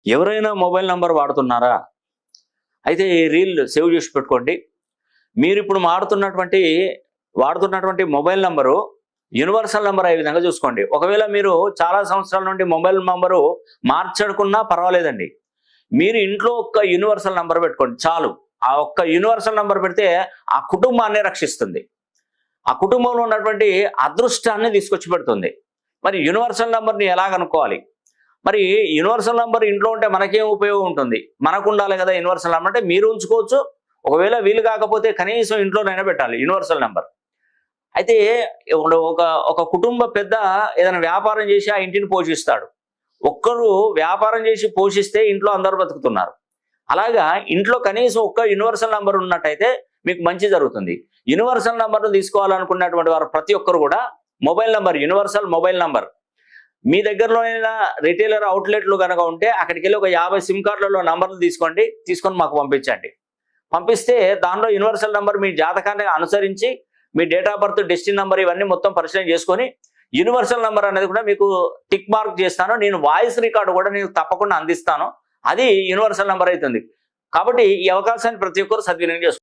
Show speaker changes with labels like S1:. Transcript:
S1: ఎవరైనా mobile number వాడుతున్నారా? అయితే ఈ రీల్ సేవ్ చేసి పెట్టుకోండి. మీరు ఇప్పుడు వాడుతున్నటువంటి మొబైల్ నంబరు యూనివర్సల్ నంబర్ అయ్యే విధంగా చూసుకోండి. ఒకవేళ మీరు చాలా సంవత్సరాల నుండి మొబైల్ నంబరు మార్చడుకున్నా పర్వాలేదండి. మీరు ఇంట్లో ఒక్క యూనివర్సల్ నంబర్ పెట్టుకోండి చాలు. ఆ ఒక్క యూనివర్సల్ నంబర్ పెడితే ఆ కుటుంబాన్ని రక్షిస్తుంది. ఆ కుటుంబంలో ఉన్నటువంటి అదృష్టాన్ని తీసుకొచ్చి పెడుతుంది. మరి యూనివర్సల్ నంబర్ని ఎలా కనుక్కోవాలి? మరి యూనివర్సల్ నంబర్ ఇంట్లో ఉంటే మనకేం ఉపయోగం ఉంటుంది? మనకు ఉండాలి కదా యూనివర్సల్ నంబర్. అంటే మీరు ఉంచుకోవచ్చు. ఒకవేళ వీలు కాకపోతే కనీసం ఇంట్లోనైనా పెట్టాలి యూనివర్సల్ నంబర్. అయితే ఇప్పుడు ఒక కుటుంబ పెద్ద ఏదైనా వ్యాపారం చేసి ఆ ఇంటిని పోషిస్తాడు. ఒక్కరు వ్యాపారం చేసి పోషిస్తే ఇంట్లో అందరూ బతుకుతున్నారు. అలాగా ఇంట్లో కనీసం ఒక్క యూనివర్సల్ నంబర్ ఉన్నట్టయితే మీకు మంచి జరుగుతుంది. యూనివర్సల్ నంబర్ను తీసుకోవాలనుకున్నటువంటి వారు ప్రతి ఒక్కరు కూడా mobile number, universal mobile number మీ దగ్గరలో రిటైలర్ అవుట్లెట్లు కనుక ఉంటే అక్కడికి వెళ్ళి ఒక 50 సిమ్ కార్డులలో నంబర్లు తీసుకొని మాకు పంపించండి. పంపిస్తే దానిలో యూనివర్సల్ నంబర్ మీ జాతకాన్ని అనుసరించి మీ date of birth, destiny number ఇవన్నీ మొత్తం పరిశీలన చేసుకొని యూనివర్సల్ నంబర్ అనేది కూడా మీకు టిక్ మార్క్ చేస్తాను. నేను వాయిస్ రికార్డు కూడా నేను తప్పకుండా అందిస్తాను. అది యూనివర్సల్ నంబర్ అవుతుంది. కాబట్టి ఈ అవకాశాన్ని ప్రతి ఒక్కరు సద్వినియోగం చేసుకోండి.